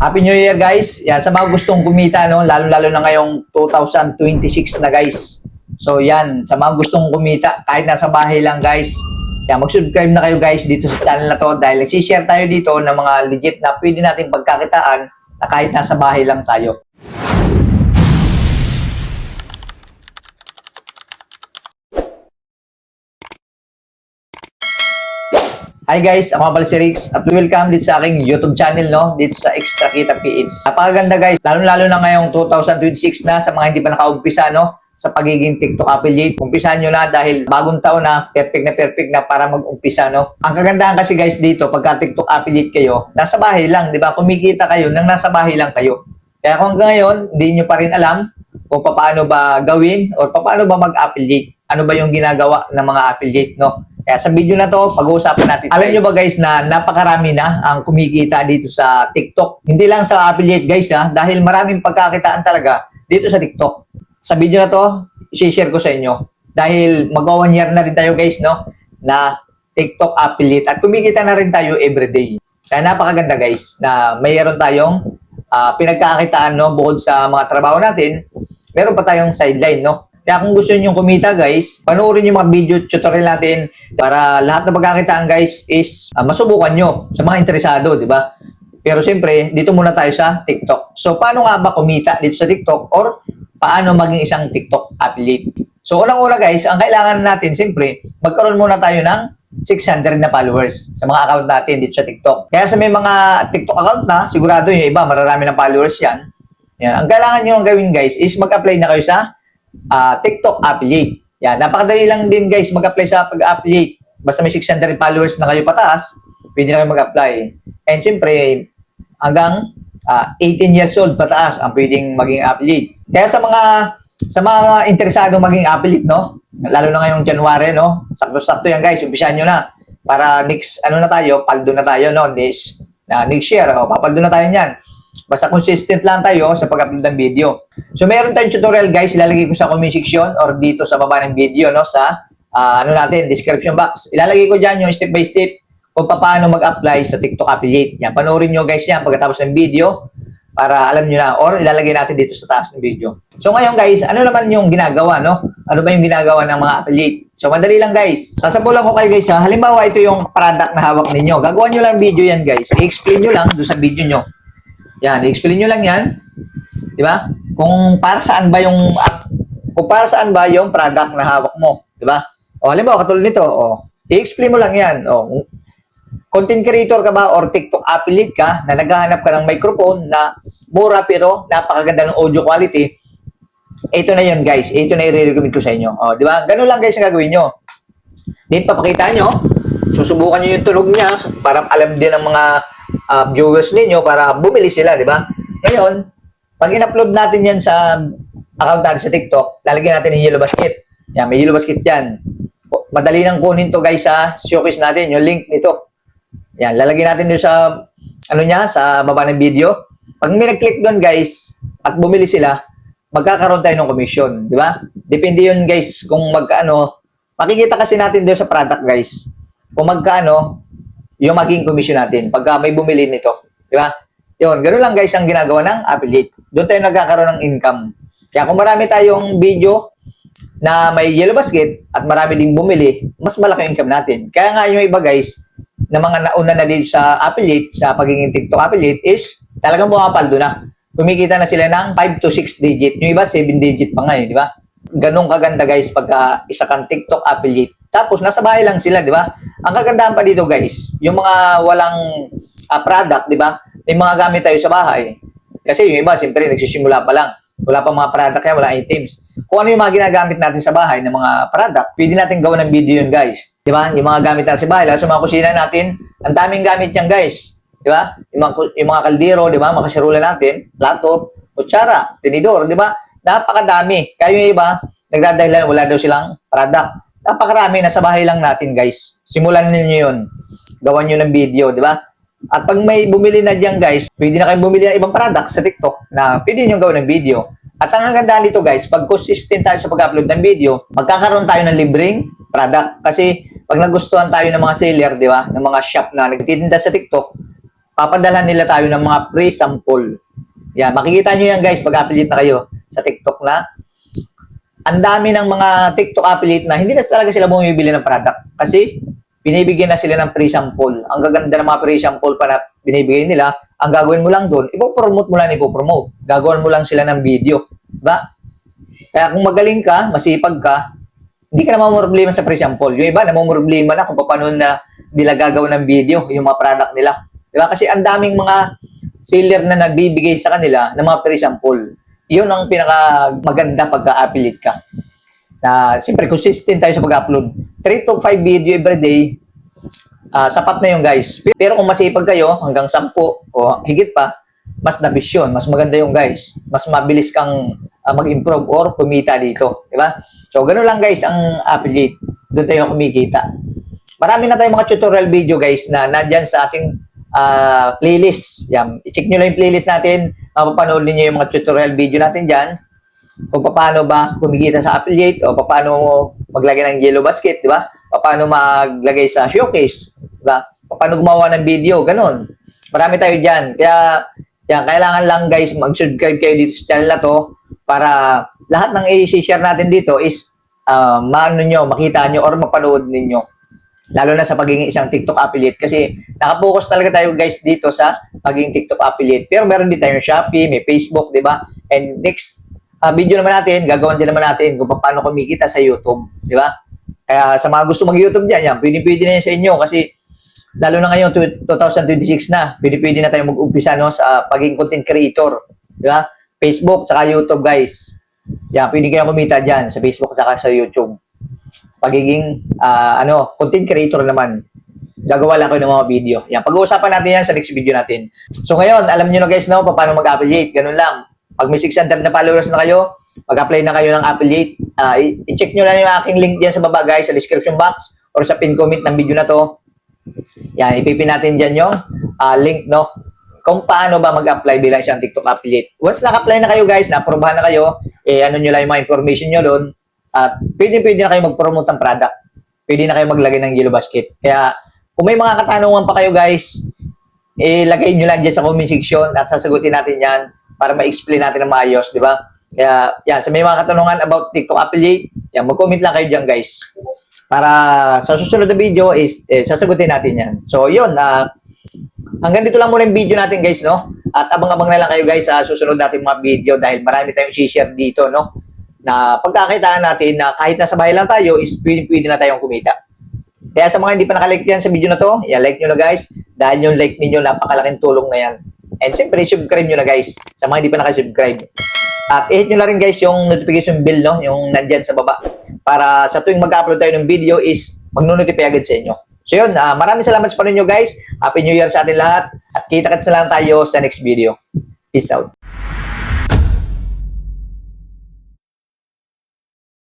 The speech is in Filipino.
Happy New Year guys. Yan, sa mga gustong kumita, no, lalo-lalo na ngayong 2026 na guys. So yan, sa mga gustong kumita, kahit nasa bahay lang guys, yan, mag-subscribe na kayo guys dito sa channel na to dahil nagsishare tayo dito ng mga legit na pwede natin pagkakitaan na kahit nasa bahay lang tayo. Hi guys, ako nga pala si Rix at welcome dito sa aking YouTube channel, no? Dito sa Extra Kita PH. Napakaganda guys, lalo-lalo na ngayong 2026 na sa mga hindi pa nakaumpisa, no? Sa pagiging TikTok affiliate. Umpisahan nyo na dahil bagong taon na, perfect na para mag-umpisa, no? Ang kagandahan kasi guys dito, pagka TikTok affiliate kayo, nasa bahay lang, di ba? Kumikita kayo nang nasa bahay lang kayo. Kaya kung hanggang ngayon, hindi nyo pa rin alam kung paano ba gawin o paano ba mag-affiliate. Ano ba yung ginagawa ng mga affiliate, no? Kaya sa video na to, pag-uusapan natin. Alam nyo ba guys na napakarami na ang kumikita dito sa TikTok. Hindi lang sa affiliate guys ha, dahil maraming pagkakitaan talaga dito sa TikTok. Sa video na to, i-share ko sa inyo. Dahil mag-1 year na rin tayo guys, no, na TikTok affiliate. At kumikita na rin tayo everyday. Kaya napakaganda guys na mayroon tayong pinagkakitaan, no, bukod sa mga trabaho natin, meron pa tayong sideline, no. Kaya kung gusto niyo kumita guys, panoorin yung mga video tutorial natin para lahat na pagkakitaan guys is masubukan nyo sa mga interesado, di ba? Pero siyempre, dito muna tayo sa TikTok. So, paano nga ba kumita dito sa TikTok or paano maging isang TikTok affiliate? So, unang-una guys, ang kailangan natin siyempre, magkaroon muna tayo ng 600 na followers sa mga account natin dito sa TikTok. Kaya sa may mga TikTok account na, sigurado yung iba, mararami ng followers yan. Yan. Ang kailangan nyo gawin guys is mag-apply na kayo sa TikTok affiliate. Yan, napakadali lang din guys mag-apply sa pag-affiliate. Basta may 600 followers na kayo pataas, pwede na kayo mag-apply. And siyempre, hanggang 18 years old pataas ang pwedeng maging affiliate. Kaya sa mga interesado maging affiliate, no? Lalo na ngayong January, no? Sakto-sakto yan guys, umpisahan nyo na. Para next, na tayo, paldo na tayo, no? Next year, papaldo na tayo niyan. Basta consistent lang tayo sa pag-upload ng video. So, meron tayong tutorial guys, ilalagay ko sa comment section or dito sa baba ng video, no, sa description box. Ilalagay ko dyan yung step by step kung paano mag-apply sa TikTok affiliate. Yan, panoorin nyo guys yan pagkatapos ng video para alam nyo na or ilalagay natin dito sa taas ng video. So, ngayon guys, ano naman yung ginagawa, no? Ano ba yung ginagawa ng mga affiliate? So, madali lang guys. Sasabulan ko kayo guys, ha? Halimbawa, ito yung product na hawak ninyo. Gagawa nyo lang video yan guys. I-explain nyo lang doon sa video nyo. Yan, i-explain nyo lang yan. Di ba? Kung para saan ba yung product na hawak mo. Di ba? O, halimbawa, katulad nito. O, i-explain mo lang yan. O, content creator ka ba or TikTok affiliate ka na naghahanap ka ng microphone na mura pero napakaganda ng audio quality. Ito na yun, guys. Ito na i-recommend ko sa inyo. O, di ba? Ganun lang, guys, ang gagawin nyo. Then, papakita nyo. Susubukan nyo yung tunog niya para alam din ng mga viewers ninyo para bumili sila, di ba? Ngayon, pag in-upload natin yan sa account natin sa TikTok, lalagyan natin yung yellow basket. Yan, may yellow basket yan. Madali nang kunin to guys sa showcase natin, yung link nito. Yan, lalagyan natin doon sa, sa baba ng video. Pag may nag-click doon guys, at bumili sila, magkakaroon tayo ng commission, di ba? Depende yun guys, kung magkaano, makikita kasi natin doon sa product guys, kung magkaano, yung maging commission natin pagka may bumili nito. Di ba? Yun, ganoon lang guys ang ginagawa ng affiliate. Doon tayo nagkakaroon ng income. Kaya kung marami tayong video na may yellow basket at marami ding bumili, mas malaki yung income natin. Kaya nga yung iba guys, na mga nauna na dito sa affiliate, sa pagiging TikTok affiliate is talagang bumapaldo na. Kumikita na sila ng 5 to 6 digit. Yung iba 7 digit pa ngayon, di ba? Ganun kaganda guys pagka isa kang TikTok affiliate. Tapos nasa bahay lang sila, di ba? Ang kagandahan pa dito guys, yung mga walang product, di ba? May mga gamit tayo sa bahay. Kasi yung iba, siyempre, nagsisimula pa lang. Wala pa mga product kaya wala items. Kung ano yung mga ginagamit natin sa bahay ng mga product, pwede natin gawa ng video yun guys. Di ba? Yung mga gamit natin sa bahay, lalo sa mga kusina natin, ang daming gamit yan guys. Di ba? Yung mga kaldero, di ba? Mga kasirula natin, plato, kutsara, tinidor, di ba? Napakadami. Kaya yung iba, nagdadahilan, wala daw silang product. Napakarami, nasa bahay lang natin guys. Simulan niyo yun. Gawan nyo ng video, di ba? At pag may bumili na diyan guys, pwede na kayong bumili ng ibang product sa TikTok na pwede nyo gawin ng video. At ang ganda dito guys, pag consistent tayo sa pag-upload ng video, magkakaroon tayo ng libreng product. Kasi pag nagustuhan tayo ng mga seller, di ba? Ng mga shop na nagtitinda sa TikTok, papadalhan nila tayo ng mga free sample. Yan, makikita nyo yan guys pag affiliate na kayo sa TikTok na. Ang dami ng mga TikTok affiliate na hindi na talaga sila bumibili ng product kasi binibigyan na sila ng free sample. Ang gaganda ng mga free sample pa na binibigay nila, ang gagawin mo lang doon, ipopromote mo lang, ipopromote. Gagawin mo lang sila ng video. Diba? Kaya kung magaling ka, masipag ka, hindi ka na mamumroblema sa free sample. Yung iba, namumroblema na kung paano na nila gagawin ng video, yung mga product nila. Diba? Kasi ang daming mga seller na nagbibigay sa kanila ng mga free sample. Yun ang pinaka maganda pagka-affiliate ka. Na siyempre consistent tayo sa pag-upload. 3 to 5 video every day, sapat na yun guys. Pero kung masipag kayo, hanggang 10 o higit pa, mas nabis yun. Mas maganda yung guys. Mas mabilis kang mag-improve or kumita dito. Diba? So, ganun lang guys ang affiliate. Doon tayo kumikita. Marami na tayong mga tutorial video guys na nandyan sa ating playlist. Yan. I-check nyo lang yung playlist natin. Mapapanood niyo yung mga tutorial video natin dyan. Kung paano ba kumikita sa affiliate o paano maglagay ng yellow basket, di ba? Paano maglagay sa showcase, di ba? Paano gumawa ng video, ganun. Marami tayo dyan. Kaya, yan, kailangan lang guys mag-subscribe kayo dito sa channel na to para lahat ng i-share natin dito is makita nyo or mapanood ninyo. Lalo na sa pagiging isang TikTok affiliate kasi nakapokus talaga tayo guys dito sa pagiging TikTok affiliate. Pero meron din tayong Shopee, may Facebook, di ba? And next video naman natin, gagawin din naman natin kung paano kumikita sa YouTube, di ba? Kaya sa mga gusto mag-YouTube dyan, yan, pwede na yan sa inyo kasi lalo na ngayon, 2026 na, pwede na tayo mag-umpisa no, sa pagiging content creator, di ba? Facebook, saka YouTube guys. Yan, pwede kayo kumita dyan sa Facebook, saka sa YouTube. Pagiging content creator naman. Gagawa lang ko ng mga video. Yan, pag-uusapan natin yan sa next video natin. So ngayon, alam niyo na guys no, paano mag-affiliate. Ganun lang. Pag may 600 na followers na kayo, mag-apply na kayo ng affiliate. I-check nyo lang yung aking link diyan sa baba guys, sa description box or sa pin comment ng video na to. Yan, ipipin natin dyan yung link no, kung paano ba mag-apply bilang isang TikTok affiliate. Once naka-apply na kayo guys, na-aprobahan na kayo, ano nyo lang yung mga information nyo doon. At pwede na kayo mag-promote ng product. Pwede na kayo maglagay ng yellow basket. Kaya kung may mga katanungan pa kayo guys, ilagay nyo lang dyan sa comment section at sasagutin natin yan para ma-explain natin ng maayos, di ba? Kaya yan, sa may mga katanungan about TikTok affiliate, yan, mag-comment lang kayo dyan guys. Para sa susunod na video is sasagutin natin yan. So yun, hanggang dito lang muna yung video natin guys, no? At abang-abang na lang kayo guys sa susunod natin mga video dahil marami tayong share dito, no? Na pagkakitaan natin na kahit nasa bahay lang tayo is pwede na tayong kumita. Kaya sa mga hindi pa nakalike yan sa video na to, like nyo na guys. Dahil yung like ninyo, napakalaking tulong na yan. And siyempre, subscribe nyo na guys sa mga hindi pa nakasubscribe. At i-hit nyo na rin guys yung notification bell, no? Yung nandyan sa baba. Para sa tuwing mag-upload tayo ng video is mag-notify agad sa inyo. So yun, maraming salamat sa paninyo guys. Happy New Year sa atin lahat. At kita-kits na lang tayo sa next video. Peace out.